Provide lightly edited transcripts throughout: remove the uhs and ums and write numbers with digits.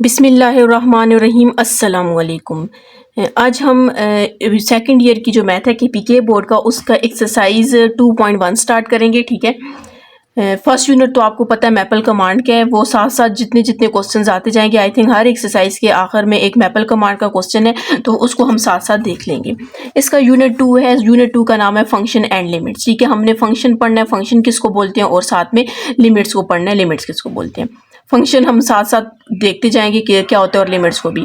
बिस्मिल्लाहिर्रहमानिर्रहीम अस्सलाम वालेकुम। आज हम सेकंड ईयर की जो मैथ है KPK बोर्ड का उसका एक्सरसाइज 2.1 स्टार्ट करेंगे। ठीक है, फर्स्ट यूनिट तो आपको पता है मैपल कमांड क्या है, वो साथ साथ जितने जितने क्वेश्चंस आते जाएंगे। आई थिंक हर एक्सरसाइज के आखिर में एक मैपल कमांड का क्वेश्चन है, तो उसको हम साथ साथ देख लेंगे। इसका यूनिट 2 है, यूनिट 2 का नाम है फंक्शन एंड लिमिट्स। ठीक है, हमने फंक्शन पढ़ना है, फंक्शन किसको बोलते हैं, और साथ में लिमिट्स को पढ़ना है, लिमिट्स किसको बोलते हैं। फंक्शन हम साथ साथ देखते जाएंगे कि क्या होता है और लिमिट्स को भी।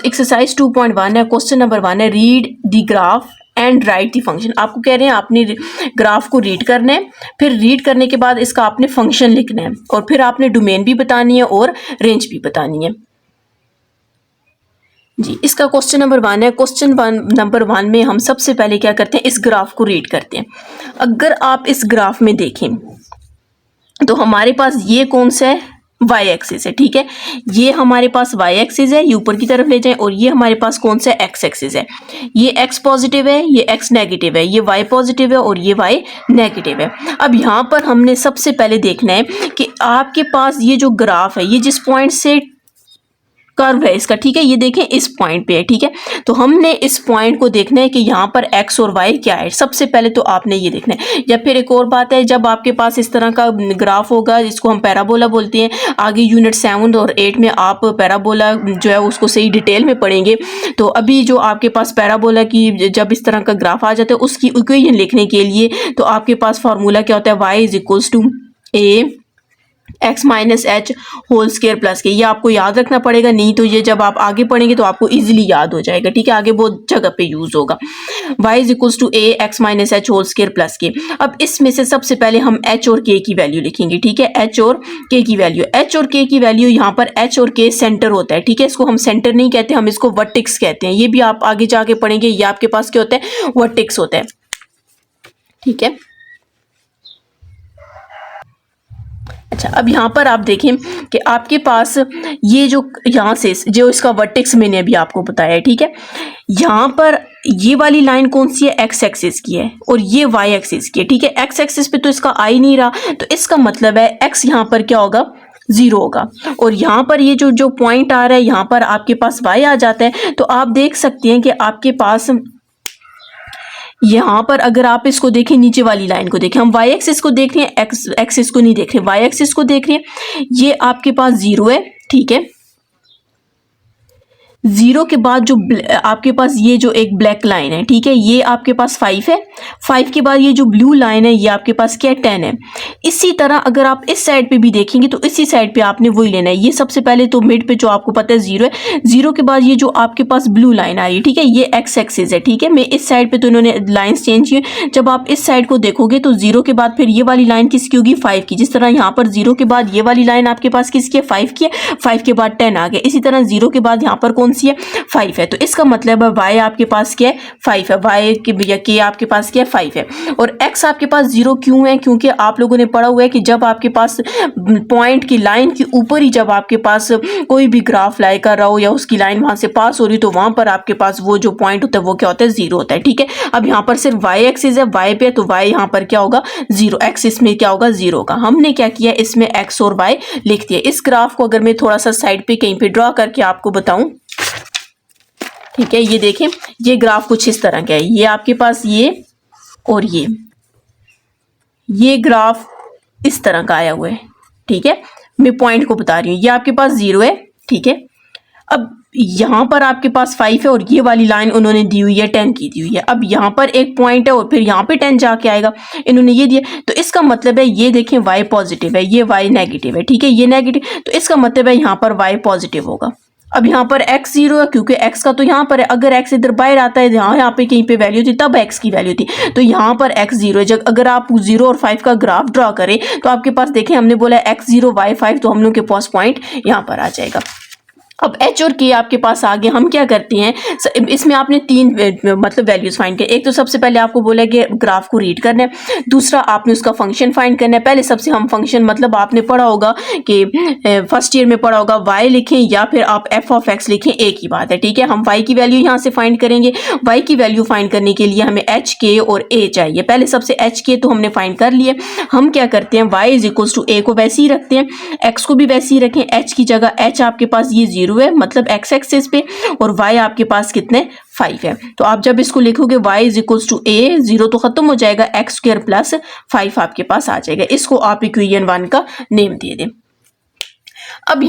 एक्सरसाइज 2.1 है, क्वेश्चन नंबर 1 है, read the graph and right the function. आपको कह रहे हैं आपने ग्राफ को रीड करना है, फिर रीड करने के बाद इसका आपने फंक्शन लिखना है, और फिर आपने डोमेन भी बतानी है और रेंज भी बतानी है। जी, इसका क्वेश्चन नंबर 1 है। क्वेश्चन नंबर 1 में हम सबसे पहले क्या करते हैं, इस ग्राफ को रीड करते हैं। अगर आप इस ग्राफ में देखें तो हमारे पास ये कौन सा है, वाई एक्सिस है। ठीक है, ये हमारे पास वाई एक्सिस है, ये ऊपर की तरफ ले जाएं, और ये हमारे पास कौन सा एक्स एक्सिस है। ये एक्स पॉजिटिव है, ये एक्स नेगेटिव है, ये वाई पॉजिटिव है और ये वाई नेगेटिव है। अब यहाँ पर हमने सबसे पहले देखना है कि आपके पास ये जो ग्राफ है, ये जिस पॉइंट से कर्व है इसका, ठीक है, ये देखें इस पॉइंट पे है। ठीक है, तो हमने इस पॉइंट को देखना है कि यहाँ पर एक्स और वाई क्या है। सबसे पहले तो आपने ये देखना है। या फिर एक और बात है, जब आपके पास इस तरह का ग्राफ होगा, जिसको हम पैराबोला बोलते हैं, आगे यूनिट 7 और 8 में आप पैराबोला जो है उसको सही डिटेल में पढ़ेंगे। तो अभी जो आपके पास पैराबोला की जब इस तरह का ग्राफ आ जाता है, उसकी इक्वेशन लिखने के लिए तो आपके पास फार्मूला क्या होता है, y is equals to a x minus h whole square plus k. ये आपको याद रखना पड़ेगा, नहीं तो ये जब आप आगे पढ़ेंगे तो आपको इजीली याद हो जाएगा। ठीक है, आगे बहुत जगह पे यूज होगा। y is equals to a x minus h whole square plus k. अब इसमें से सबसे पहले हम h और k की वैल्यू लिखेंगे। ठीक है, h और k की वैल्यू, h और k की वैल्यू यहाँ पर h और k सेंटर होता है। ठीक है, इसको हम सेंटर नहीं कहते, हम इसको वर्टेक्स कहते हैं। ये भी आप आगे जाके पढ़ेंगे, ये आपके पास क्या होता है, वर्टेक्स होता है। ठीक है, अच्छा, अब यहाँ पर आप देखें कि आपके पास ये जो यहाँ से जो इसका वर्टेक्स मैंने अभी आपको बताया है। ठीक है, यहाँ पर ये वाली लाइन कौन सी है, एक्स एक्सिस की है, और ये वाई एक्सिस की है। ठीक है, एक्स एक्सिस पे तो इसका आ ही नहीं रहा, तो इसका मतलब है एक्स यहाँ पर क्या होगा, 0 होगा। और यहाँ पर ये जो पॉइंट आ रहा है, यहाँ पर आपके पास वाई आ जाता है। तो आप देख सकते हैं कि आपके पास यहाँ पर अगर आप इसको देखें, नीचे वाली लाइन को देखें, हम वाई एक्सिस को देख रहे हैं, एक्स एक्सिस को नहीं देख रहे, वाई एक्सिस को देख रहे हैं। ये आपके पास 0 है। ठीक है, 0 के बाद जो आपके पास ये जो एक ब्लैक लाइन है, ठीक है, ये आपके पास 5 है। 5 के बाद ये जो ब्लू लाइन है, ये आपके पास क्या है, 10 है। इसी तरह अगर आप इस साइड पे भी देखेंगे तो इसी साइड पे आपने वही लेना है। ये सबसे पहले तो मिड पे जो आपको पता है 0 है। 0 के बाद ये जो आपके पास ब्लू लाइन आ रही है, ठीक है, ये एक्स एक्सिस है। ठीक है, मैं इस साइड पे तो इन्होंने लाइन्स चेंज की। जब आप इस साइड को देखोगे तो 0 के बाद फिर ये वाली लाइन किसकी होगी, 5 की। जिस तरह यहाँ पर 0 के बाद ये वाली लाइन आपके पास किसकी है, 5 की है। 5 के बाद 10 आ गया। इसी तरह 0 के बाद यहाँ पर कौन सी है, 5 है। तो इसका मतलब है y आपके पास क्या है, 5 है। y या k आपके पास क्या है, 5 है। और x आपके पास 0 क्यों है, क्योंकि आप लोगों ने पढ़ा हुआ है कि जब आपके पास पॉइंट की लाइन के ऊपर ही जब आपके पास कोई भी ग्राफ लाई कर रहा हो या उसकी लाइन वहां से पास हो रही, तो वहां पर आपके पास वो जो पॉइंट होता है वो क्या होता है, 0 होता है। ठीक है, अब यहाँ पर सिर्फ y एक्सिस है, y पे, तो y यहाँ पर क्या होगा, 0। एक्सिस में क्या होगा, 0 का। हमने क्या किया, इसमें x और y लिख दिया। इस ग्राफ को अगर मैं थोड़ा सा साइड पे कहीं पे ड्रॉ करके आपको बताऊं, ठीक है, ये देखें, ये ग्राफ कुछ इस तरह का है। ये आपके पास ये और ये ग्राफ इस तरह का आया हुआ है। ठीक है, मैं पॉइंट को बता रही हूँ। ये आपके पास 0 है। ठीक है, अब यहाँ पर आपके पास 5 है और ये वाली लाइन उन्होंने दी हुई है, 10 की दी हुई है। अब यहाँ पर एक पॉइंट है और फिर यहाँ पे 10 जाके आएगा, इन्होंने ये दिया। तो इसका मतलब है ये देखें, y पॉजिटिव है, ये y नेगेटिव है। ठीक है, ये नेगेटिव, तो इसका मतलब है यहाँ पर y पॉजिटिव होगा। अब यहाँ पर x 0 है, क्योंकि x का तो यहाँ पर है। अगर x इधर बाहर आता है, यहाँ पे कहीं पे वैल्यू थी, तब x की वैल्यू थी, तो यहाँ पर x 0 है। जब अगर आप 0 और 5 का ग्राफ ड्रॉ करें तो आपके पास देखें, हमने बोला x 0 y 5, तो हम लोग के पास पॉइंट यहाँ पर आ जाएगा। अब h और k आपके पास आ गए। हम क्या करते हैं, इसमें आपने 3 मतलब वैल्यूज फाइंड कर। एक तो सबसे पहले आपको बोला कि ग्राफ को रीड करना है, दूसरा आपने उसका फंक्शन फाइंड करना है। पहले सबसे हम फंक्शन, मतलब आपने पढ़ा होगा कि फर्स्ट ईयर में पढ़ा होगा, y लिखें या फिर आप f ऑफ x लिखें, एक ही बात है। ठीक है, हम y की वैल्यू यहाँ से फाइंड करेंगे। y की वैल्यू फाइंड करने के लिए हमें h, k और a चाहिए। पहले सबसे h, k तो हमने फाइंड कर लिए। हम क्या करते हैं, y is equals to a को वैसे ही रखते हैं, x को भी वैसे ही रखें। h की जगह h आपके पास ये 0 है मतलब एक्स एक्सिस पे, और y आपके पास कितने 5 है। तो आप जब इसको लिखोगे y is equals to a, 0 तो खत्म हो जाएगा, एक्स स्क्वायर प्लस 5 आपके पास आ जाएगा। इसको आप इक्वेशन 1 का नेम दे दें। अब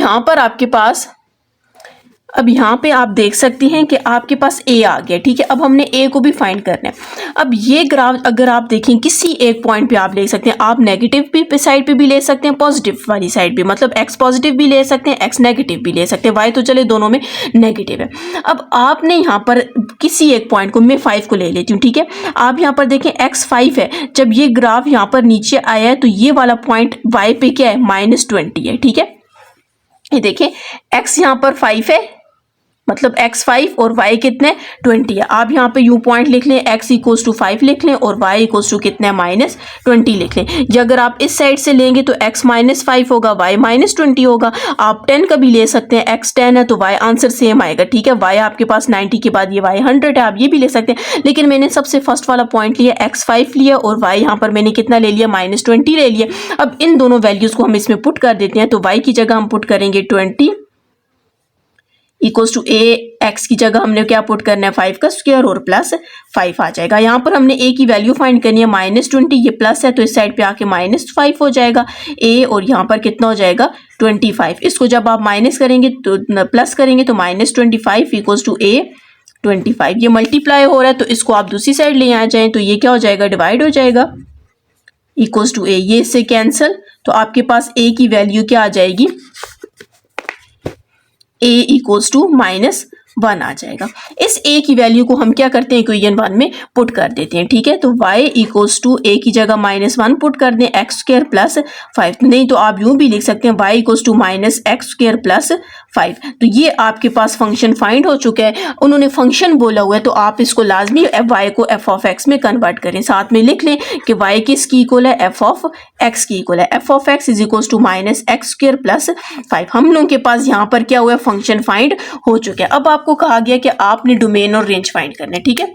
यहाँ पे आप देख सकते हैं कि आपके पास a आ गया, ठीक है। अब हमने a को भी फाइंड करना है। अब ये ग्राफ अगर आप देखें किसी एक पॉइंट पे आप ले सकते हैं, आप नेगेटिव भी साइड पे भी ले सकते हैं, पॉजिटिव वाली साइड भी, मतलब x पॉजिटिव भी ले सकते हैं, x नेगेटिव भी ले सकते हैं, y तो चले दोनों में नेगेटिव है। अब आपने यहाँ पर किसी एक पॉइंट को, मैं 5 को ले लेती हूँ, ठीक है। आप यहाँ पर देखें x 5 है, जब ये ग्राफ यहाँ पर नीचे आया है तो ये वाला पॉइंट y पे क्या है -20 है, ठीक है। ये देखें x यहाँ पर 5 है मतलब x 5 और y कितने 20 है। आप यहाँ पे यू पॉइंट लिख लें, x इक्वल्स टू 5 लिख लें और y इक्वल्स टू कितने -20 लिख लें। या अगर आप इस साइड से लेंगे तो x -5 होगा, y -20 होगा। आप 10 का भी ले सकते हैं, x 10 है तो y आंसर सेम आएगा, ठीक है। y आपके पास 90 के बाद ये y 100 है, आप ये भी ले सकते हैं, लेकिन मैंने सबसे फर्स्ट वाला पॉइंट लिया x 5 लिया और y यहाँ पर मैंने कितना ले लिया -20 ले लिया। अब इन दोनों वैल्यूज को हम इसमें पुट कर देते हैं, तो y की जगह हम पुट करेंगे 20 इक्वल्स टू a, x की जगह हमने क्या पुट करना है 5 का स्क्वायर और प्लस 5 आ जाएगा। यहाँ पर हमने a की वैल्यू फाइंड करनी है -20, ये प्लस है तो इस साइड पे आके -5 हो जाएगा a, और यहाँ पर कितना हो जाएगा 25। इसको जब आप माइनस करेंगे तो प्लस करेंगे तो -25 इक्वल्स टू a 25। ये मल्टीप्लाई हो रहा है तो इसको आप दूसरी साइड ले आ जाएं तो ये क्या हो जाएगा डिवाइड हो जाएगा इक्वल्स टू a, ये इससे कैंसिल, तो आपके पास a की वैल्यू क्या आ जाएगी a इक्वल्स टू -1 आ जाएगा। इस a की वैल्यू को हम क्या करते हैं इक्वेशन 1 में पुट कर देते हैं, ठीक है। तो y इक्वल्स टू a की जगह -1 पुट कर दें, x स्क्वायर प्लस 5, नहीं तो आप यूं भी लिख सकते हैं y equals to -x square plus 5। तो ये आपके पास फंक्शन फाइंड हो चुका है। उन्होंने फंक्शन बोला हुआ है तो आप इसको लाजमी y को f ऑफ x में कन्वर्ट करें, साथ में लिख लें कि y किसकी इक्वल है f ऑफ x की इक्वल है, f of x is equals to -x square plus 5। हम लोगों के पास यहाँ पर क्या हुआ है फंक्शन फाइंड हो चुका है। अब आपको कहा गया कि आपने डोमेन और रेंज फाइंड करना है, ठीक है।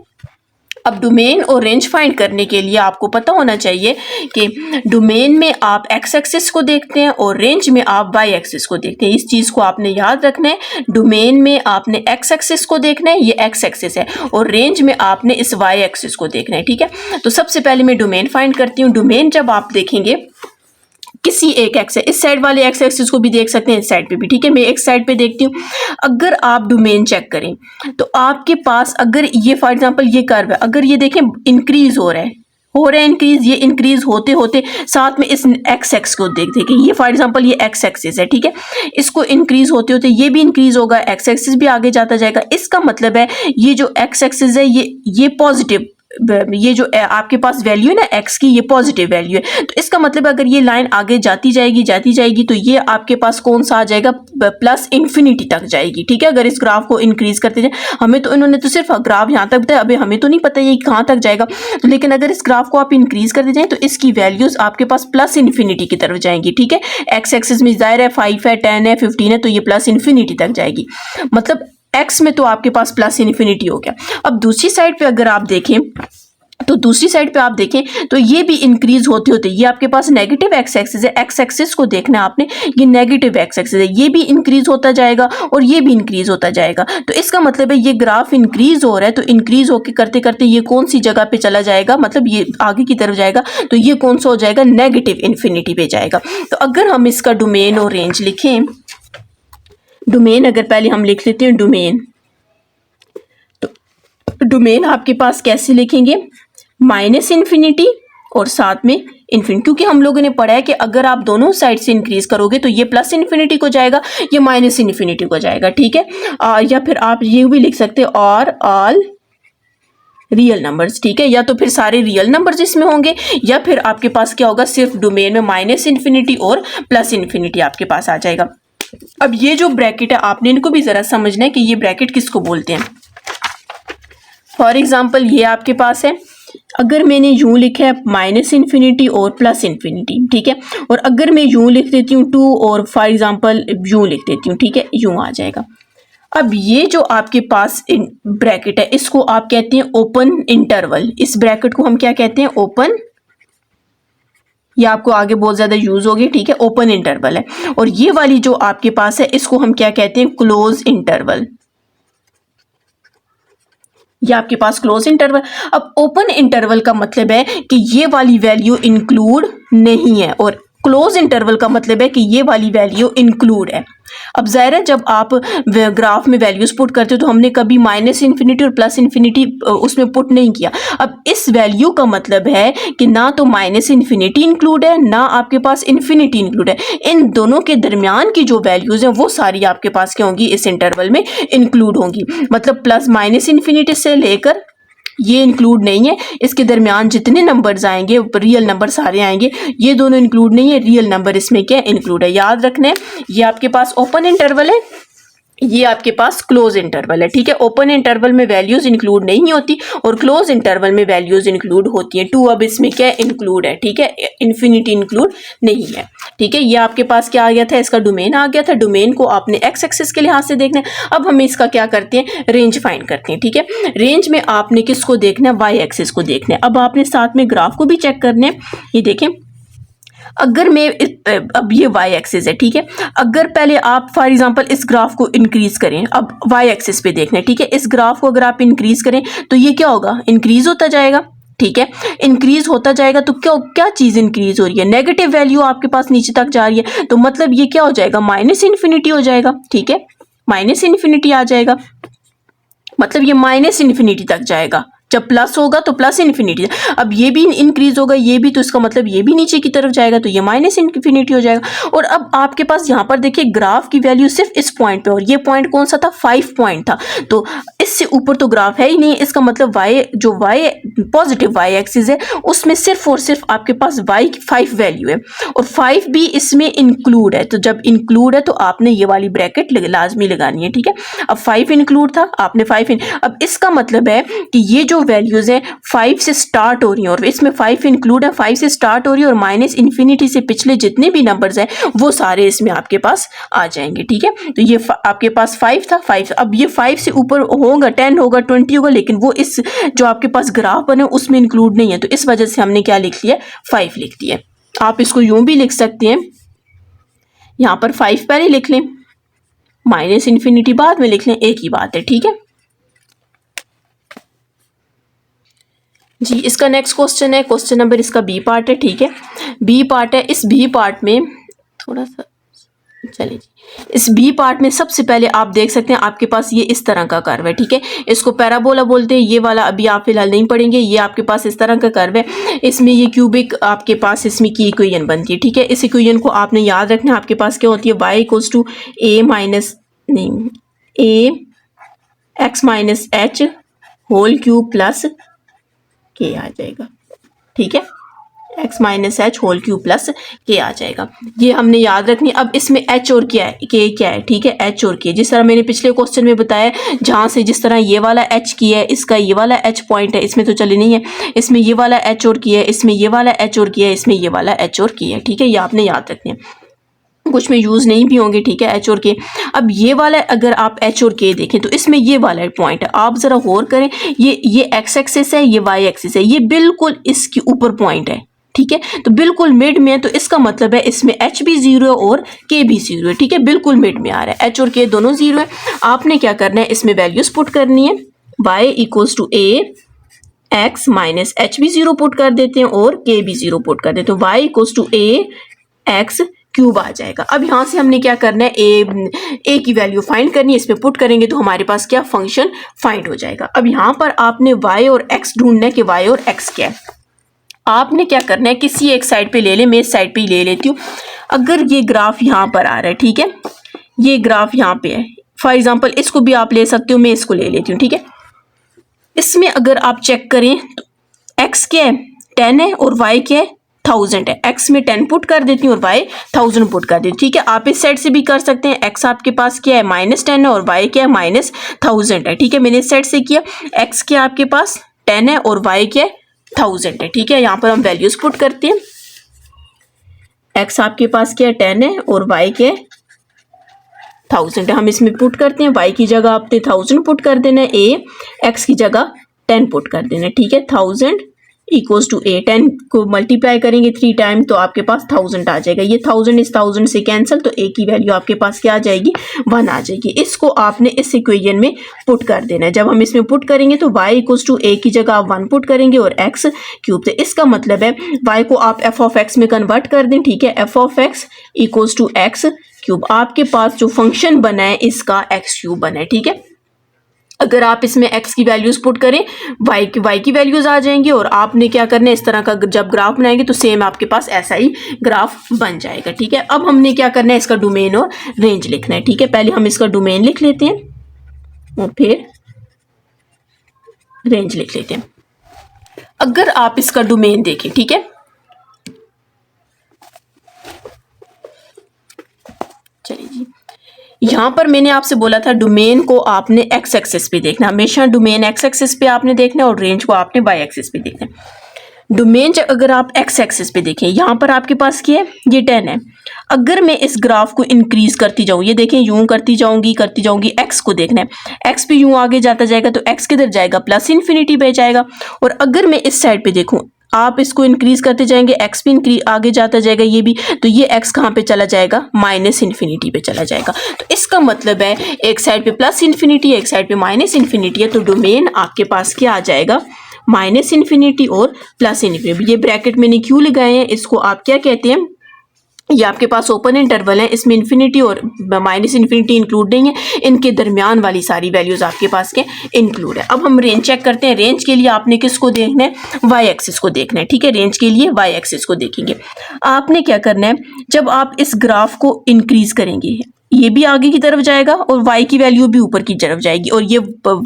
अब डोमेन और रेंज फाइंड करने के लिए आपको पता होना चाहिए कि डोमेन में आप x एक्सिस को देखते हैं और रेंज में आप y एक्सिस को देखते हैं। इस चीज़ को आपने याद रखना है, डोमेन में आपने x एक्सिस को देखना है, ये x एक्सिस है, और रेंज में आपने इस y एक्सिस को देखना है, ठीक है। तो सबसे पहले मैं डोमेन फाइंड करती हूँ। डोमेन जब आप देखेंगे किसी एक एक्स है, इस साइड वाले एक्स एक्सिस को भी देख सकते हैं, इस साइड पे भी, ठीक है। मैं एक साइड पे देखती हूँ। अगर आप डोमेन चेक करें तो आपके पास अगर ये फॉर एग्जांपल ये कर्व है, अगर ये देखें इंक्रीज हो रहा है इंक्रीज, ये इंक्रीज होते होते साथ में इस एक्स एक्स को देख देखें, ये फॉर एग्जांपल ये एक्स एक्सिस है, ठीक है। इसको इंक्रीज होते होते ये भी इंक्रीज होगा, एक्स एक्सिस भी आगे जाता जाएगा। इसका मतलब है ये जो एक्स एक्सिस है ये पॉजिटिव, ये जो आपके पास वैल्यू है ना x की, ये पॉजिटिव वैल्यू है। तो इसका मतलब अगर ये लाइन आगे जाती जाएगी तो ये आपके पास कौन सा आ जाएगा प्लस इन्फिनिटी तक जाएगी, ठीक है। अगर इस ग्राफ को इंक्रीज करते जाए, हमें तो इन्होंने तो सिर्फ ग्राफ यहाँ तक बताया, अभी हमें तो नहीं पता ये कहाँ तक जाएगा, लेकिन अगर इस ग्राफ को आप इंक्रीज करते जाएं तो इसकी वैल्यूज आपके पास प्लस इन्फिनिटी की तरफ जाएंगी, ठीक है। एक्स एक्सिस में जाहिर है 5 है, 10 है, 15 है, तो ये प्लस इन्फिनिटी तक जाएगी, मतलब x में तो आपके पास प्लस इन्फिनिटी हो गया। अब दूसरी साइड पे अगर आप देखें तो ये भी इंक्रीज होते होते ये आपके पास नेगेटिव एक्स एक्सिस है, एक्स एक्सिस को देखना है आपने, ये नेगेटिव एक्स एक्सिस है, ये भी इंक्रीज होता जाएगा और ये भी इंक्रीज होता जाएगा। तो इसका मतलब है ये ग्राफ इंक्रीज हो रहा है, तो इंक्रीज होके करते करते ये कौन सी जगह पे चला जाएगा, मतलब ये आगे की तरफ जाएगा, तो ये कौन सा हो जाएगा नेगेटिव इन्फिनिटी पे जाएगा। तो अगर हम इसका डोमेन और रेंज लिखें, डोमेन अगर पहले हम लिख लेते हैं डोमेन, तो डोमेन आपके पास कैसे लिखेंगे -इन्फिनिटी और साथ में इन्फिनिटी, क्योंकि हम लोगों ने पढ़ा है कि अगर आप दोनों साइड से इंक्रीज करोगे तो ये प्लस इन्फिनिटी को जाएगा, ये माइनस इन्फिनिटी को जाएगा, ठीक है। या फिर आप ये भी लिख सकते हैं और ऑल रियल नंबर्स, ठीक है, या तो फिर सारे रियल नंबर्स इसमें होंगे, या फिर आपके पास क्या होगा सिर्फ डोमेन में -इन्फिनिटी और प्लस इन्फिनिटी आपके पास आ जाएगा। अब ये जो ब्रैकेट है आपने इनको भी जरा समझना है कि ये ब्रैकेट किसको बोलते हैं। फॉर एग्जाम्पल ये आपके पास है, अगर मैंने यूं लिखा है -इन्फिनिटी और प्लस इन्फिनिटी, ठीक है, और अगर मैं यूं लिख देती हूँ 2 और फॉर एग्जाम्पल यूं लिख देती हूँ, ठीक है, यूं आ जाएगा। अब ये जो आपके पास ब्रैकेट है इसको आप कहते हैं ओपन इंटरवल, इस ब्रैकेट को हम क्या कहते हैं ओपन ये आपको आगे बहुत ज़्यादा यूज़ होगी, ठीक है। ओपन इंटरवल है, और ये वाली जो आपके पास है इसको हम क्या कहते हैं, क्लोज इंटरवल। ये आपके पास क्लोज इंटरवल। अब ओपन इंटरवल का मतलब है कि ये वाली वैल्यू इंक्लूड नहीं है, और क्लोज इंटरवल का मतलब है कि ये वाली वैल्यू इंक्लूड है। अब ज़ाहिर है जब आप ग्राफ में वैल्यूज पुट करते हो तो हमने कभी माइनस इन्फिनिटी और प्लस इन्फिनिटी उसमें पुट नहीं किया। अब इस वैल्यू का मतलब है कि ना तो माइनस इन्फिनिटी इंक्लूड है, ना आपके पास इन्फिनिटी इंक्लूड है। इन दोनों के दरमियान की जो वैल्यूज हैं वो सारी आपके पास क्या होंगी, इस इंटरवल में इंक्लूड होंगी। मतलब प्लस माइनस इन्फिनिटी से लेकर ये इंक्लूड नहीं है, इसके दरमियान जितने नंबर्स आएंगे रियल नंबर सारे आएंगे, ये दोनों इंक्लूड नहीं है, रियल नंबर इसमें क्या इंक्लूड है। याद रखना है, ये आपके पास ओपन इंटरवल है, ये आपके पास क्लोज इंटरवल है, ठीक है। ओपन इंटरवल में वैल्यूज इंक्लूड नहीं होती और क्लोज इंटरवल में वैल्यूज इंक्लूड होती हैं। टू अब इसमें क्या इंक्लूड है, ठीक है, इन्फिनिटी इंक्लूड नहीं है, ठीक है। ये आपके पास क्या आ गया था, इसका डोमेन आ गया था। डोमेन को आपने एक्स एक्सिस के लिहाज से देखना है। अब हम इसका क्या करते हैं, रेंज फाइंड करते हैं, ठीक है। रेंज में आपने किसको देखना है, वाई एक्सिस को देखना है। अब आपने साथ में ग्राफ को भी चेक करना है। ये देखें, अगर मैं अब ये वाई एक्सिस है, ठीक है। अगर पहले आप फॉर एग्जांपल इस ग्राफ को इंक्रीज करें, अब वाई एक्सिस पे देखना है, ठीक है। इस ग्राफ को अगर आप इंक्रीज करें तो ये क्या होगा, इंक्रीज होता जाएगा, ठीक है। इंक्रीज होता जाएगा तो क्या क्या चीज इंक्रीज हो रही है, नेगेटिव वैल्यू आपके पास नीचे तक जा रही है, तो मतलब ये क्या हो जाएगा, माइनस इन्फिनिटी हो जाएगा, ठीक है। माइनस इन्फिनिटी आ जाएगा, मतलब ये माइनस इन्फिनिटी तक जाएगा। जब प्लस होगा तो प्लस इन्फिनिटी। अब ये भी इंक्रीज होगा, ये भी, तो इसका मतलब ये भी नीचे की तरफ जाएगा, तो ये माइनस इन्फिनिटी हो जाएगा। और अब आपके पास यहाँ पर देखिए ग्राफ की वैल्यू सिर्फ इस पॉइंट पे, और ये पॉइंट कौन सा था, 5 पॉइंट था, तो इससे ऊपर तो ग्राफ है ही नहीं। इसका मतलब वाई जो वाई पॉजिटिव वाई एक्सिस है उसमें सिर्फ और सिर्फ आपके पास वाई की 5 वैल्यू है, और 5 भी इसमें इंक्लूड है। तो जब इंक्लूड है तो आपने ये वाली ब्रैकेट लाजमी लगानी है, ठीक है। अब 5 इंक्लूड था, आपने 5 अब इसका मतलब है कि ये जो वैल्यूज है 5 से स्टार्ट हो रही हैं, और इसमें 5 इंक्लूड है, 5 से स्टार्ट हो रही है, और माइनस इन्फिनिटी से पिछले जितने भी नंबर्स हैं वो सारे इसमें आपके पास आ जाएंगे, ठीक है। तो ये आपके पास 5 था, 5 अब ये 5 से ऊपर होगा, 10 होगा, 20 होगा, लेकिन वो इस जो आपके पास ग्राफ बने उसमें इंक्लूड नहीं है, तो इस वजह से हमने क्या लिख लिया, 5 लिख दिया। आप इसको यूं भी लिख सकते हैं, यहाँ पर 5 पहले लिख लें, माइनस इन्फिनिटी बाद में लिख लें, एक ही बात है, ठीक है जी। इसका नेक्स्ट क्वेश्चन है, क्वेश्चन नंबर इसका बी पार्ट है, ठीक है। बी पार्ट है, इस बी पार्ट में थोड़ा सा चलिए जी, इस बी पार्ट में सबसे पहले आप देख सकते हैं आपके पास ये इस तरह का कर्व है, ठीक है। इसको पैराबोला बोलते हैं, ये वाला अभी आप फिलहाल नहीं पढ़ेंगे। ये आपके पास इस तरह का कर्व है, इसमें ये क्यूबिक आपके पास इसमें की इक्वेशन बनती है, ठीक है। इस इक्वेशन को आपने याद रखना है, आपके पास क्या होती है, y equals to a minus नहीं a x minus h whole cube plus k आ जाएगा, ठीक है। x minus h whole cube plus k आ जाएगा, ये हमने याद रखनी। अब इसमें h और क्या है, k क्या है, ठीक है, h और k, जिस तरह मैंने पिछले क्वेश्चन में बताया, जहां से जिस तरह ये वाला h की है, इसका ये वाला h पॉइंट है, इसमें तो चले नहीं है, इसमें ये वाला h और k है, इसमें ये वाला h और k है, इसमें ये वाला h और k है, ठीक है। ये आपने याद रखने हैं, कुछ में यूज़ नहीं भी होंगे, ठीक है, एच और के। अब ये वाला अगर आप एच और के देखें तो इसमें ये वाला पॉइंट है, आप ज़रा गौर करें, ये एक्स एक्सिस है, ये वाई एक्सिस है, ये बिल्कुल इसके ऊपर पॉइंट है, ठीक है। तो बिल्कुल मिड में है, तो इसका मतलब है इसमें एच भी 0 है और के भी 0 है, ठीक है, बिल्कुल मिड में आ रहा है, एच और के दोनों 0 है। आपने क्या करना है, इसमें वैल्यूज पुट करनी है, y equals to a x minus h भी 0 पुट कर देते हैं और के भी 0 पुट कर देते हैं, y equals to a x cube आ जाएगा। अब यहाँ से हमने क्या करना है, ए की वैल्यू फाइंड करनी है, इसमें पुट करेंगे तो हमारे पास क्या फंक्शन फाइंड हो जाएगा। अब यहाँ पर आपने y और x ढूंढना है कि y और x क्या है। आपने क्या करना है, किसी एक साइड पे ले ले, मैं इस साइड पे ही ले लेती हूँ। अगर ये ग्राफ यहाँ पर आ रहा है, ठीक है, ये ग्राफ यहाँ पे है, फॉर एग्जाम्पल इसको भी आप ले सकते हो, मैं इसको ले लेती हूँ, ठीक है। इसमें अगर आप चेक करें तो x क्या है, 10 है, और y क्या है, 1000 है। x में 10 पुट कर देती हूँ और y 1000 पुट कर देती हूँ, ठीक है। आप इस साइड से भी कर सकते हैं, x आपके पास क्या है, -10 है, और y क्या है, -1000 है, ठीक है। मैंने इस साइड से किया, x क्या आपके पास 10 है और y क्या है 1000 है, ठीक है। यहाँ पर हम वैल्यूज पुट करते हैं, x आपके पास क्या है 10 है और y क्या है 1000 है, हम इसमें पुट करते हैं। y की जगह आपने 1000 पुट कर देना है, a x की जगह 10 पुट कर देना है, ठीक है। 1000 इक्वल्स टू ए, 10 को मल्टीप्लाई करेंगे 3 टाइम तो आपके पास 1000 आ जाएगा। ये 1000 इस 1000 से कैंसिल, तो ए की वैल्यू आपके पास क्या आ जाएगी, 1 आ जाएगी। इसको आपने इस इक्वेशन में पुट कर देना है। जब हम इसमें पुट करेंगे तो y इक्वल्स टू ए की जगह आप 1 पुट करेंगे और x क्यूब। तो इसका मतलब है y को आप f ऑफ x में कन्वर्ट कर दें, ठीक है, f of x equals to x cube. आपके पास जो फंक्शन बना है इसका x क्यूब बना है, ठीक है। अगर आप इसमें x की वैल्यूज पुट करें y की वैल्यूज आ जाएंगी और आपने क्या करना है, इस तरह का जब ग्राफ बनाएंगे तो सेम आपके पास ऐसा ही ग्राफ बन जाएगा, ठीक है। अब हमने क्या करना है, इसका डोमेन और रेंज लिखना है, ठीक है। पहले हम इसका डोमेन लिख लेते हैं और फिर रेंज लिख लेते हैं। अगर आप इसका डोमेन देखें, ठीक है, चलिए जी, यहाँ पर मैंने आपसे बोला था डोमेन को आपने एक्स एक्सिस पे देखना, हमेशा डोमेन एक्स एक्सिस पे आपने देखना और रेंज को आपने वाई एक्सिस पे देखना। डोमेन अगर आप एक्स एक्सिस पे देखें, यहाँ पर आपके पास क्या है, ये 10 है। अगर मैं इस ग्राफ को इंक्रीज करती जाऊँ, ये देखें यूं करती जाऊंगी एक्स को देखना है, एक्स पे यूं आगे जाता जाएगा तो एक्स किधर जाएगा, प्लस इन्फिनिटी पे जाएगा। और अगर मैं इस साइड पे देखूँ, आप इसको इंक्रीज करते जाएंगे, एक्स भी आगे जाता जाएगा ये भी, तो ये एक्स कहाँ पे चला जाएगा, माइनस इन्फिनिटी पे चला जाएगा। तो इसका मतलब है एक साइड पे प्लस इन्फिनिटी, एक साइड पे माइनस इन्फिनिटी है, तो डोमेन आपके पास क्या आ जाएगा, माइनस इन्फिनिटी और प्लस इन्फिनिटी। ये ब्रैकेट मैंने क्यों लगाए हैं, इसको आप क्या कहते हैं, ये आपके पास ओपन इंटरवल है, इसमें इन्फिनिटी और माइनस इन्फिनिटी इंक्लूड नहीं है, इनके दरमियान वाली सारी वैल्यूज आपके पास के इंक्लूड है। अब हम रेंज चेक करते हैं। रेंज के लिए आपने किसको देखना है, वाई एक्सिस को देखना है, ठीक है। रेंज के लिए वाई एक्सिस को देखेंगे। आपने क्या करना है, जब आप इस ग्राफ को इंक्रीज करेंगे, ये भी आगे की तरफ जाएगा और y की वैल्यू भी ऊपर की तरफ जाएगी, और ये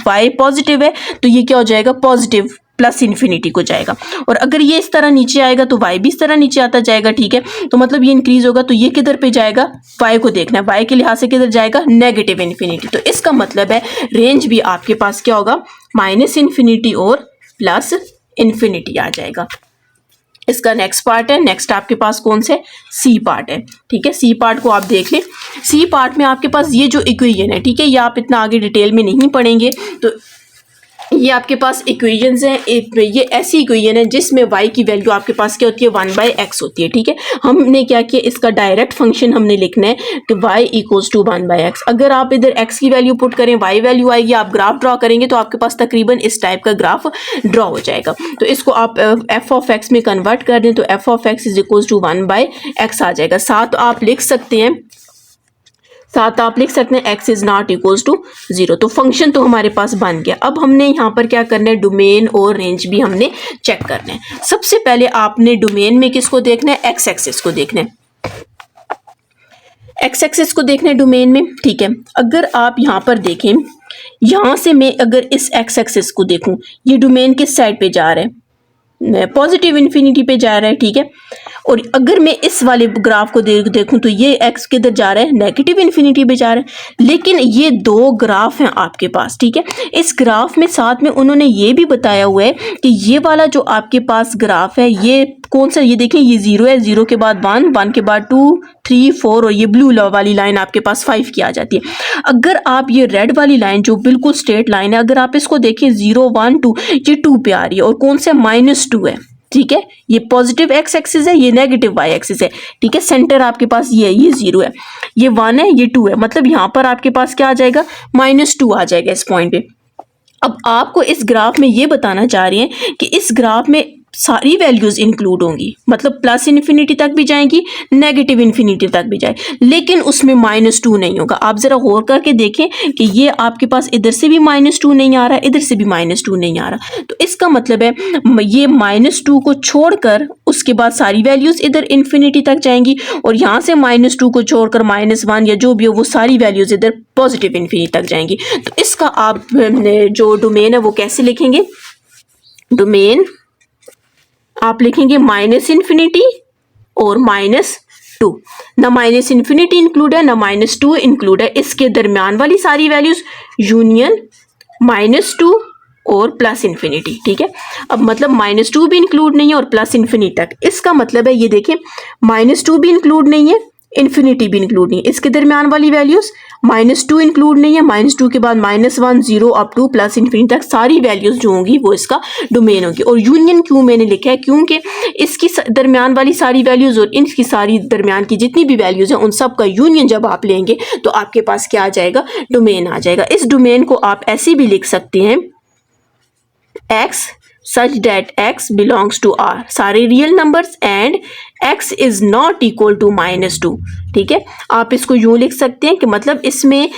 y पॉजिटिव है तो ये क्या हो जाएगा, पॉजिटिव प्लस इन्फिनिटी को जाएगा। और अगर ये इस तरह नीचे आएगा तो y भी इस तरह नीचे आता जाएगा, ठीक है। तो मतलब ये इंक्रीज होगा तो ये किधर पे जाएगा, y को देखना है, y के लिहाज से किधर जाएगा, नेगेटिव इन्फिनिटी। तो इसका मतलब है रेंज भी आपके पास क्या होगा, माइनस इन्फिनिटी और प्लस इन्फिनिटी आ जाएगा। इसका नेक्स्ट पार्ट है, नेक्स्ट आपके पास कौन से, सी पार्ट है, ठीक है। सी पार्ट को आप देख लें। सी पार्ट में आपके पास ये जो इक्वेशन है, ठीक है, ये आप इतना आगे डिटेल में नहीं पढ़ेंगे, तो ये आपके पास इक्वेशंस हैं। ये ऐसी इक्वेशन है जिसमें y की वैल्यू आपके पास क्या होती है, 1/x होती है, ठीक है। हमने क्या किया, इसका डायरेक्ट फंक्शन हमने लिखना है कि y इक्वल्स टू 1/x। अगर आप इधर x की वैल्यू पुट करें, y वैल्यू आएगी, आप ग्राफ ड्रॉ करेंगे तो आपके पास तकरीबन इस टाइप का ग्राफ ड्रॉ हो जाएगा। तो इसको आप f ऑफ x में कन्वर्ट कर दें तो f of x is equals to 1/x आ जाएगा। साथ आप लिख सकते हैं x is not equals to 0। तो फंक्शन तो हमारे पास बन गया। अब हमने यहाँ पर क्या करना है, डोमेन और रेंज भी हमने चेक करना है। सबसे पहले आपने डोमेन में किसको देखना है, एक्स एक्सिस को देखना है, एक्स एक्सिस को देखना है डोमेन में, ठीक है। अगर आप यहाँ पर देखें, यहाँ से मैं अगर इस एक्स एक्सिस को देखूँ, ये डोमेन किस साइड पे जा रहा है, पॉजिटिव इन्फिनिटी पे जा रहा है, ठीक है। और अगर मैं इस वाले ग्राफ को देखूं तो ये x किधर जा रहा है, नेगेटिव इन्फिनिटी पे जा रहा है। लेकिन ये दो ग्राफ हैं आपके पास, ठीक है। इस ग्राफ में साथ में उन्होंने ये भी बताया हुआ है कि ये वाला जो आपके पास ग्राफ है ये कौन सा, ये देखें ये 0 है, 0 के बाद 1, 1 के बाद 2, 3, 4 और ये ब्लू वाली लाइन आपके पास 5 की आ जाती है। अगर आप ये रेड वाली लाइन जो बिल्कुल स्ट्रेट लाइन है, अगर आप इसको देखें 0, 1, 2, ये 2 पे आ रही है और कौन सा -2 है, ठीक है। ये पॉजिटिव x एक्सिस है, ये नेगेटिव y एक्सिस है, ठीक है। सेंटर आपके पास ये है, ये 0 है, ये 1 है, ये 2 है, मतलब यहाँ पर आपके पास क्या आ जाएगा, -2 आ जाएगा इस पॉइंट पे। अब आपको इस ग्राफ में ये बताना चाह रही हैं कि इस ग्राफ में सारी वैल्यूज इंक्लूड होंगी, मतलब प्लस इन्फिनिटी तक भी जाएंगी, नेगेटिव इन्फिनिटी तक भी जाए, लेकिन उसमें -2 नहीं होगा। आप जरा गौर करके देखें कि ये आपके पास इधर से भी -2 नहीं आ रहा, इधर से भी -2 नहीं आ रहा। तो इसका मतलब है ये -2 को छोड़कर उसके बाद सारी वैल्यूज इधर इन्फिनिटी तक जाएंगी, और यहाँ से -2 को छोड़कर -1 या जो भी हो वो सारी वैल्यूज इधर पॉजिटिव इन्फिनिटी तक जाएंगी। तो इसका आप जो डोमेन है वो कैसे लिखेंगे, डोमेन आप लिखेंगे -इन्फिनिटी और -2, ना माइनस इन्फिनिटी इंक्लूड है ना -2 इंक्लूड है, इसके दरमियान वाली सारी वैल्यूज यूनियन -2 और प्लस इन्फिनिटी, ठीक है। अब मतलब -2 भी इंक्लूड नहीं है और प्लस इन्फिनिटी तक, इसका मतलब है ये देखें -2 भी इंक्लूड नहीं है, इन्फिनिटी भी इंक्लूड नहीं है। इसके दरमियान वाली वैल्यूज -2 इंक्लूड नहीं है, -2 के बाद -1 0 अप टू प्लस इन्फिनिटी तक सारी वैल्यूज जो होंगी वो इसका डोमेन होगी। और यूनियन क्यों मैंने लिखा है, क्योंकि इसकी दरमियान वाली सारी वैल्यूज और इनकी सारी दरमियान की जितनी भी वैल्यूज हैं उन सब का यूनियन जब आप लेंगे तो आपके पास क्या आ जाएगा, डोमेन आ जाएगा। इस डोमेन को आप ऐसे भी लिख सकते हैं x such that x belongs to R, सारे real numbers and x is not equal to -2। ठीक है, आप इसको यूं लिख सकते हैं कि मतलब इसमें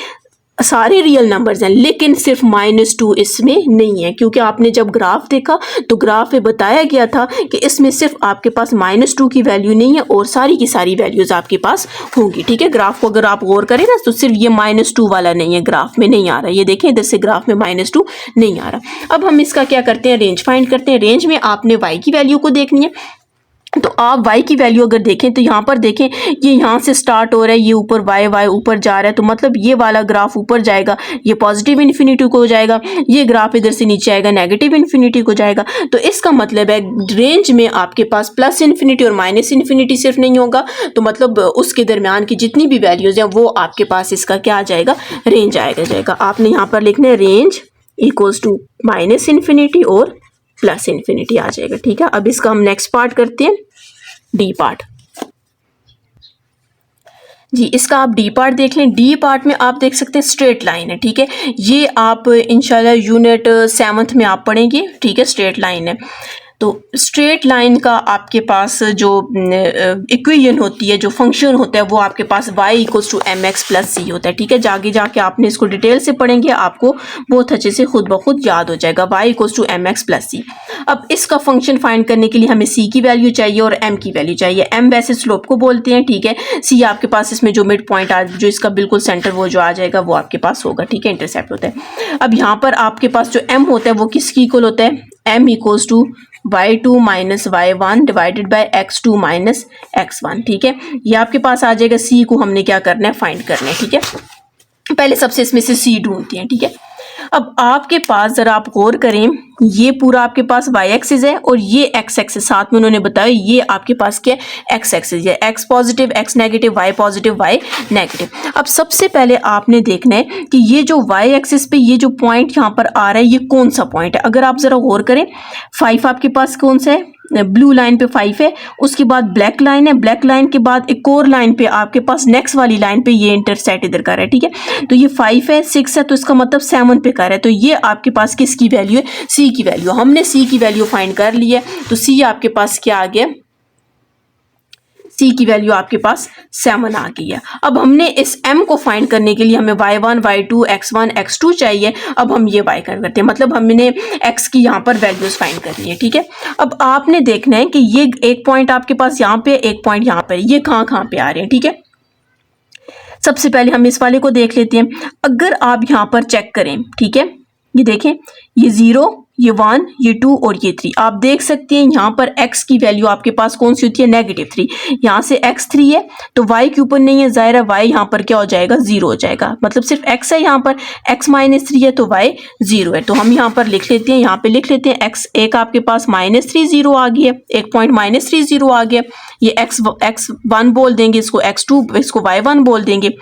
सारे रियल नंबर्स हैं लेकिन सिर्फ -2 इसमें नहीं है, क्योंकि आपने जब ग्राफ देखा तो ग्राफ में बताया गया था कि इसमें सिर्फ आपके पास -2 की वैल्यू नहीं है और सारी की सारी वैल्यूज आपके पास होंगी। ठीक है, ग्राफ को अगर आप गौर करें ना तो सिर्फ ये -2 वाला नहीं है, ग्राफ में नहीं आ रहा। ये देखें इधर से ग्राफ में -2 नहीं आ रहा। अब हम इसका क्या करते हैं, रेंज फाइंड करते हैं। रेंज में आपने y की वैल्यू को देखनी है, तो आप y की वैल्यू अगर देखें तो यहाँ पर देखें ये यहाँ से स्टार्ट हो रहा है, ये ऊपर y ऊपर जा रहा है, तो मतलब ये वाला ग्राफ ऊपर जाएगा, ये पॉजिटिव इन्फिनिटी को हो जाएगा, ये ग्राफ इधर से नीचे आएगा नेगेटिव इन्फिनिटी को जाएगा। तो इसका मतलब है रेंज में आपके पास प्लस इन्फिनिटी और माइनस इन्फिनिटी सिर्फ नहीं होगा, तो मतलब उसके दरमियान की जितनी भी वैल्यूज हैं वो आपके पास इसका क्या आ जाएगा, रेंज आएगा जाएगा। आपने यहाँ पर लिखना है range equals to minus infinity और प्लस इन्फिनिटी आ जाएगा। ठीक है, अब इसका हम नेक्स्ट पार्ट करते हैं, डी पार्ट। जी, इसका आप डी पार्ट देख लें। डी पार्ट में आप देख सकते हैं स्ट्रेट लाइन है। ठीक है, ये आप इंशाल्लाह यूनिट 7th में आप पढ़ेंगे। ठीक है, स्ट्रेट लाइन है। तो स्ट्रेट लाइन का आपके पास जो इक्वेशन होती है, जो फंक्शन होता है वो आपके पास y equals to mx plus c होता है। ठीक है, जाके जाके आपने इसको डिटेल से पढ़ेंगे, आपको बहुत अच्छे से खुद ब खुद याद हो जाएगा, y equals to mx plus c. अब इसका फंक्शन फाइंड करने के लिए हमें c की वैल्यू चाहिए और m की वैल्यू चाहिए। m वैसे स्लोप को बोलते हैं। ठीक है, c आपके पास इसमें जो मिड पॉइंट जो इसका बिल्कुल सेंटर वो जो आ जाएगा वो आपके पास होगा। ठीक है, इंटरसेप्ट होता है। अब यहाँ पर आपके पास जो m होता है वो किसकी इक्वल होता है, m equals to y2 minus y1 divided by x2 minus x1। ठीक है, ये आपके पास आ जाएगा। c को हमने क्या करना है, फाइंड करना है। ठीक है, पहले सबसे इसमें से c ढूंढते हैं। ठीक है, अब आपके पास जरा आप गौर करें, ये पूरा आपके पास y एक्सिस है और ये x एक्सिस साथ में उन्होंने बताया, ये आपके पास क्या है, x एक्सिस है। x positive x negative y positive y negative. अब सबसे पहले आपने देखना है कि ये जो y एक्सिस पे ये जो पॉइंट यहाँ पर आ रहा है ये कौन सा पॉइंट है। अगर आप जरा गौर करें, 5 आपके पास कौन सा है, ब्लू लाइन पे 5 है, उसके बाद ब्लैक लाइन है, ब्लैक लाइन के बाद एक और लाइन पे आपके पास नेक्स्ट वाली लाइन पे ये इंटरसेक्ट इधर कर रहा है। ठीक है, तो ये 5 है, 6 है, तो इसका मतलब 7 पे कर रहा है। तो ये आपके पास किसकी वैल्यू है, c की वैल्यू। हमने c की वैल्यू फाइंड कर ली है, तो c आपके पास क्या आ गया, c की वैल्यू आपके पास 7 आ गई है। अब हमने इस m को फाइंड करने के लिए हमें y1 y2 x1 x2 चाहिए। अब हम ये y करते हैं, मतलब हमने x की यहाँ पर वैल्यूज फाइंड करनी है। ठीक है, अब आपने देखना है कि ये एक पॉइंट आपके पास यहाँ पे, एक पॉइंट यहाँ पे, ये कहाँ पे आ रहे हैं। ठीक है, सबसे पहले हम इस वाले को देख लेते हैं। अगर आप यहाँ पर चेक करें, ठीक है, ये देखें, ये 0, ये 1, ये 2 और ये 3। आप देख सकते हैं यहाँ पर x की वैल्यू आपके पास कौन सी होती है, -3। यहाँ से x 3 है तो y के ऊपर नहीं है, जाहिर है y यहाँ पर क्या हो जाएगा, 0 हो जाएगा। मतलब सिर्फ x है, यहाँ पर x -3 है तो y 0 है। तो हम यहाँ पर लिख लेते हैं, यहाँ पे लिख लेते हैं x एक आपके पास -3 0 आ गई है, एक पॉइंट -3 0 आ गया। ये x1 बोल देंगे, इसको x2, इसको y1 बोल देंगे।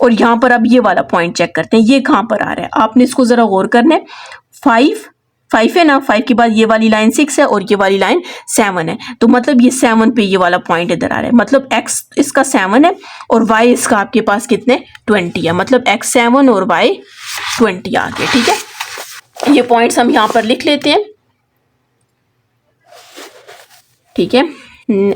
और यहाँ पर अब ये वाला पॉइंट चेक करते हैं, ये कहाँ पर आ रहा है, आपने इसको जरा गौर करना है। 5 है ना, 5 के बाद ये वाली लाइन 6 है और ये वाली लाइन 7 है, तो मतलब ये 7 पे ये वाला पॉइंट इधर आ रहा है। मतलब x इसका 7 है और y इसका आपके पास कितने, 20 है। मतलब x 7 और y 20 आ गए। ठीक है, ये पॉइंट्स हम यहाँ पर लिख लेते हैं। ठीक है,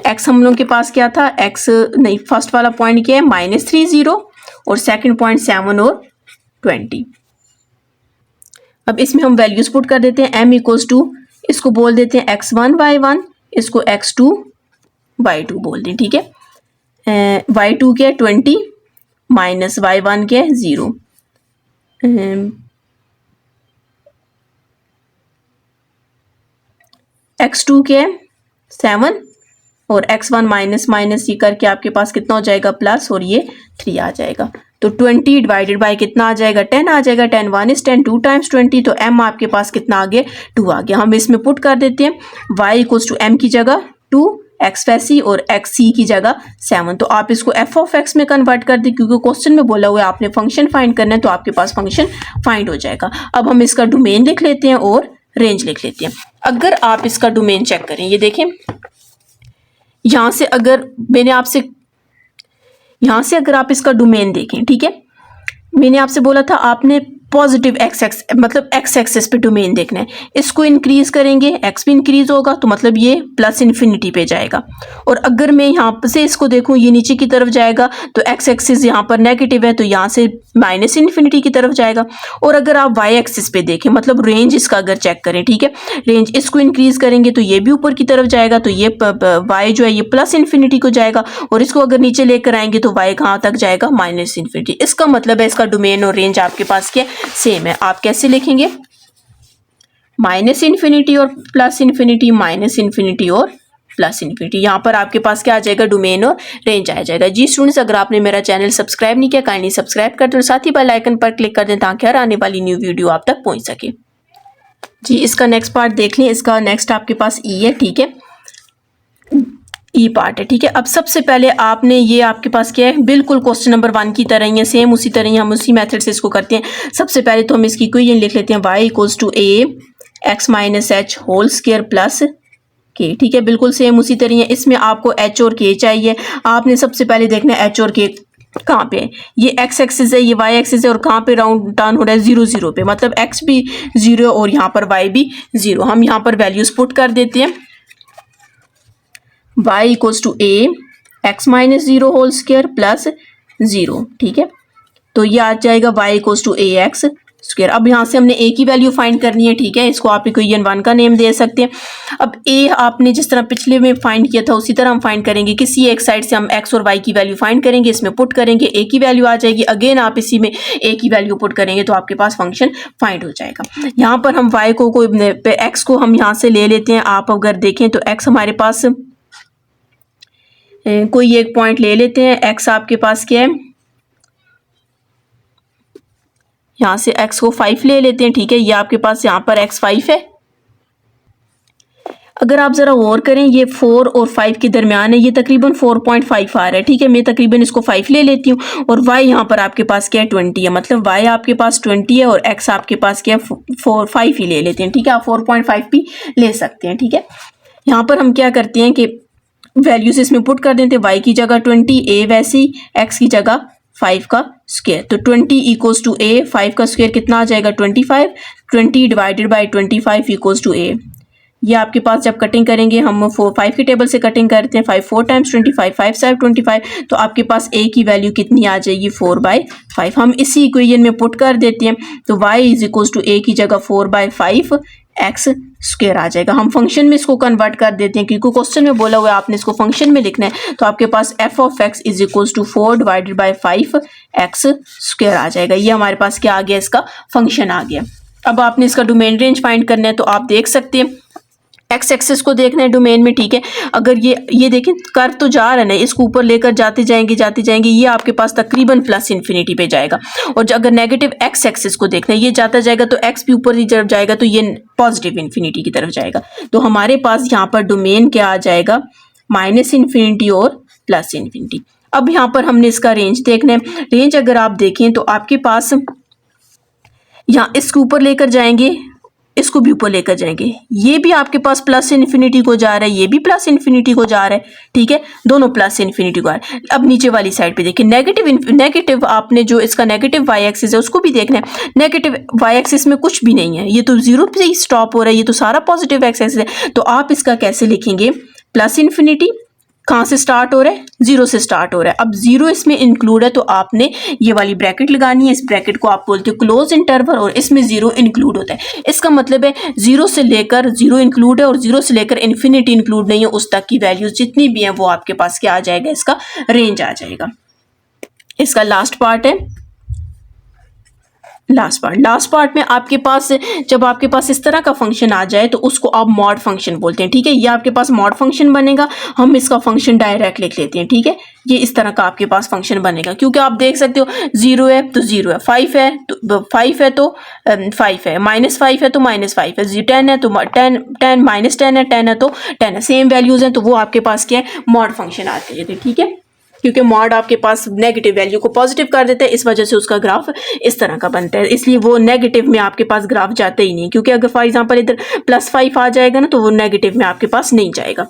x हम लोगों के पास क्या था, x नहीं, फर्स्ट वाला पॉइंट क्या है, -3 0 और सेकंड पॉइंट 7 और 20। अब इसमें हम वैल्यूज पुट कर देते हैं। m इक्वल्स टू, इसको बोल देते हैं x1 y1, इसको x2 y2 बोल दें। ठीक है, y2 क्या है 20 माइनस y1 क्या है 0, x2 क्या है 7 और x1 माइनस ये करके आपके पास कितना हो जाएगा, प्लस, और ये 3 आ जाएगा। तो 20 डिवाइडेड बाय कितना आ जाएगा, 10 आ जाएगा। 10 1 is 10, 2 टाइम्स 20, तो m आपके पास कितना आ गया, 2 आ गया। हम इसमें पुट कर देते हैं y इक्वल्स टू m की जगह 2, एक्स वैसी और एक्स सी की जगह 7। तो आप इसको एफ ऑफ एक्स में कन्वर्ट कर दें, क्योंकि क्वेश्चन में बोला हुआ है आपने फंक्शन फाइंड करना है, तो आपके पास फंक्शन फाइंड हो जाएगा। अब हम इसका डोमेन लिख लेते हैं और रेंज लिख लेते हैं। अगर आप इसका डोमेन चेक करें, ये देखें, यहां से अगर आप इसका डोमेन देखें, ठीक है, मैंने आपसे बोला था आपने पॉजिटिव एक्स एक्स मतलब एक्स एक्सेस पे डोमेन देखना है। इसको इंक्रीज करेंगे, एक्स भी इंक्रीज होगा, तो मतलब ये प्लस इन्फिनिटी पे जाएगा। और अगर मैं यहाँ से इसको देखूँ, ये नीचे की तरफ जाएगा, तो एक्स एक्सिस यहाँ पर नेगेटिव है, तो यहाँ से माइनस इन्फिनिटी की तरफ जाएगा। और अगर आप वाई एक्सिस पे देखें, मतलब रेंज इसका अगर चेक करें, ठीक है, रेंज इसको इंक्रीज करेंगे तो ये भी ऊपर की तरफ जाएगा, तो ये वाई जो है ये प्लस इन्फिनिटी को जाएगा। और इसको अगर नीचे लेकर आएंगे तो वाई कहाँ तक जाएगा, माइनस इन्फिनिटी। इसका मतलब है इसका डोमेन और रेंज आपके पास क्या सेम है। आप कैसे लिखेंगे, माइनस इन्फिनिटी और प्लस इन्फिनिटी, माइनस इन्फिनिटी और प्लस इन्फिनिटी। यहाँ पर आपके पास क्या आ जाएगा, डोमेन और रेंज आ जाएगा। जी स्टूडेंट्स, अगर आपने मेरा चैनल सब्सक्राइब नहीं किया, काइंडली सब्सक्राइब कर दें और साथ ही बेल आइकन पर क्लिक कर दें, ताकि हर आने वाली न्यू वीडियो आप तक पहुंच सके। जी, इसका नेक्स्ट पार्ट देख लें। इसका नेक्स्ट आपके पास ई है, ठीक है, ई पार्ट है, ठीक है। अब सबसे पहले आपने ये आपके पास क्या है, बिल्कुल क्वेश्चन नंबर 1 की तरह ही है, सेम उसी तरह ही हम उसी मेथड से इसको करते हैं। सबसे पहले तो हम इसकी इक्वेशन लिख लेते हैं, y equals to a x minus h whole square plus k, ठीक है, बिल्कुल सेम उसी तरह है। इसमें आपको h और k चाहिए। आपने सबसे पहले देखना है h और k कहाँ पे है। ये x एक्सिस है, ये y एक्सिस है, और कहाँ पे राउंड टर्न हो रहा है, 0 0 पे, मतलब x भी 0 और यहाँ पर y भी 0। हम यहाँ पर वैल्यूज पुट कर देते हैं, y equals to a x minus 0 whole square plus 0, ठीक है। तो ये आ जाएगा y equals to a x square. अब यहाँ से हमने a की वैल्यू फाइंड करनी है, ठीक है, इसको आप इक्वेशन 1 का नेम दे सकते हैं। अब a आपने जिस तरह पिछले में फाइंड किया था उसी तरह हम फाइंड करेंगे। किसी एक साइड से हम x और y की वैल्यू फाइंड करेंगे, इसमें पुट करेंगे, a की वैल्यू आ जाएगी। अगेन आप इसी में a की वैल्यू पुट करेंगे तो आपके पास फंक्शन फाइंड हो जाएगा। यहाँ पर हम y को x को हम यहाँ से ले लेते हैं। आप अगर देखें तो x हमारे पास कोई एक पॉइंट ले लेते हैं। x आपके पास क्या है, यहाँ से x को 5 ले लेते हैं, ठीक है। ये आपके पास यहाँ पर x 5 है। अगर आप जरा गौर करें, ये 4 और 5 के दरमियान है, ये तकरीबन 4.5 आ रहा है, ठीक है। मैं तकरीबन इसको 5 ले लेती हूँ। और y यहाँ पर आपके पास क्या है, 20 है, मतलब y आपके पास 20 है और x आपके पास क्या है, 5 ही ले लेते हैं, ठीक है। आप 4.5 भी ले सकते हैं, ठीक है। यहाँ पर हम क्या करते हैं कि वैल्यूज इसमें पुट कर देते हैं, y की जगह 20, a वैसी, x की जगह 5 का स्क्वायर। तो 20 इक्वल्स टू a, 5 का स्क्वायर कितना आ जाएगा, 25। 20 divided by 25 equals to a। ये आपके पास जब कटिंग करेंगे, हम 5 के टेबल से कटिंग करते हैं, 5 4 टाइम्स 25, 5 7 25, तो आपके पास a की वैल्यू कितनी आ जाएगी, 4/5। हम इसी इक्वेशन में पुट कर देते हैं, तो y is equals to a की जगह 4/5 एक्स स्क्वायर आ जाएगा। हम फंक्शन में इसको कन्वर्ट कर देते हैं, क्योंकि क्वेश्चन में बोला हुआ है आपने इसको फंक्शन में लिखना है। तो आपके पास f of x is equals to 4 divided by 5 x square आ जाएगा। ये हमारे पास क्या आ गया, इसका फंक्शन आ गया। अब आपने इसका डोमेन रेंज फाइंड करना है, तो आप देख सकते हैं एक्स एक्सिस को देखना है डोमेन में, ठीक है। अगर ये देखें कर्व तो जा रहा है ना, इसको ऊपर लेकर जाते जाएंगे, ये आपके पास तकरीबन प्लस इन्फिनिटी पे जाएगा। और अगर नेगेटिव एक्स एक्सिस को देखना है, ये जाता जाएगा तो एक्स भी ऊपर की तरफ जाएगा, तो ये पॉजिटिव इन्फिनिटी की तरफ जाएगा। तो हमारे पास यहाँ पर डोमेन क्या आ जाएगा, माइनस इन्फिनिटी और प्लस इन्फिनिटी। अब यहाँ पर हमने इसका रेंज देखना है। रेंज अगर आप देखें तो आपके पास यहाँ इसके ऊपर लेकर जाएंगे, इसको भी ऊपर लेकर जाएंगे, ये भी आपके पास प्लस इन्फिनिटी को जा रहा है, ये भी प्लस इन्फिनिटी को जा रहा है, ठीक है, दोनों प्लस इन्फिनिटी को आ रहा है। अब नीचे वाली साइड पे देखिए, नेगेटिव आपने जो इसका नेगेटिव वाई एक्सिस है उसको भी देखना है। नेगेटिव वाई एक्सिस में कुछ भी नहीं है, ये तो 0 पे ही स्टॉप हो रहा है, ये तो सारा पॉजिटिव एक्स एक्सिस है। तो आप इसका कैसे लिखेंगे, प्लस इन्फिनिटी कहाँ से स्टार्ट हो रहा है, 0 से स्टार्ट हो रहा है। अब 0 इसमें इंक्लूड है, तो आपने ये वाली ब्रैकेट लगानी है। इस ब्रैकेट को आप बोलते हो क्लोज इंटरवल, और इसमें 0 इंक्लूड होता है। इसका मतलब है 0 से लेकर 0 इंक्लूड है, और 0 से लेकर इन्फिनिटी इंक्लूड नहीं है, उस तक की वैल्यूज जितनी भी हैं वो आपके पास क्या आ जाएगा, इसका रेंज आ जाएगा। इसका लास्ट पार्ट है, लास्ट पार्ट में आपके पास जब आपके पास इस तरह का फंक्शन आ जाए तो उसको आप मॉड फंक्शन बोलते हैं, ठीक है। ये आपके पास मॉड फंक्शन बनेगा, हम इसका फंक्शन डायरेक्ट लिख लेते हैं, ठीक है। ये इस तरह का आपके पास फंक्शन बनेगा, क्योंकि आप देख सकते हो 0 है तो 0 है, 5 है तो 5 है तो 5 है, -5 है तो -5 है, 10 है तो 10 -10 है, 10 है तो 10 है, सेम वैल्यूज हैं तो वो आपके पास क्या है, मॉड फंक्शन आते हैं, ठीक है। क्योंकि मॉड आपके पास नेगेटिव वैल्यू को पॉजिटिव कर देता है, इस वजह से उसका ग्राफ इस तरह का बनता है, इसलिए वो नेगेटिव में आपके पास ग्राफ जाता ही नहीं, क्योंकि अगर फॉर एग्जांपल इधर +5 आ जाएगा ना तो वो नेगेटिव में आपके पास नहीं जाएगा।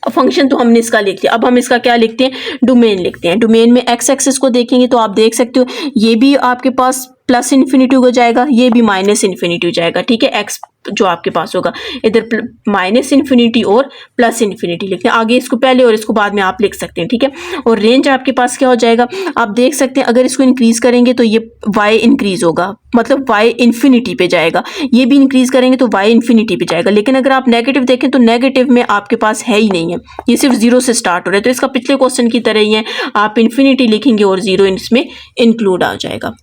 फंक्शन तो हमने इसका लिख लिया, अब हम इसका क्या लिखते हैं, डोमेन लिखते हैं। डोमेन में एक्स एक्सिस को देखेंगे तो आप देख सकते हो ये भी आपके पास +∞ हो जाएगा, ये भी -∞ हो जाएगा, ठीक है। एक्स जो आपके पास होगा इधर -∞ और +∞ लिखते हैं, आगे इसको पहले और इसको बाद में आप लिख सकते हैं, ठीक है। और रेंज आपके पास क्या हो जाएगा, आप देख सकते हैं अगर इसको इंक्रीज करेंगे तो ये y इंक्रीज होगा, मतलब y इन्फिनिटी पे जाएगा, ये भी इंक्रीज करेंगे तो y इन्फिनिटी पे जाएगा। लेकिन अगर आप नेगेटिव देखें तो नेगेटिव में आपके पास है ही नहीं है, ये सिर्फ 0 से स्टार्ट हो रहा है, तो इसका पिछले क्वेश्चन की तरह ही है, आप इन्फिनिटी लिखेंगे और 0 इसमें इंक्लूड आ जाएगा।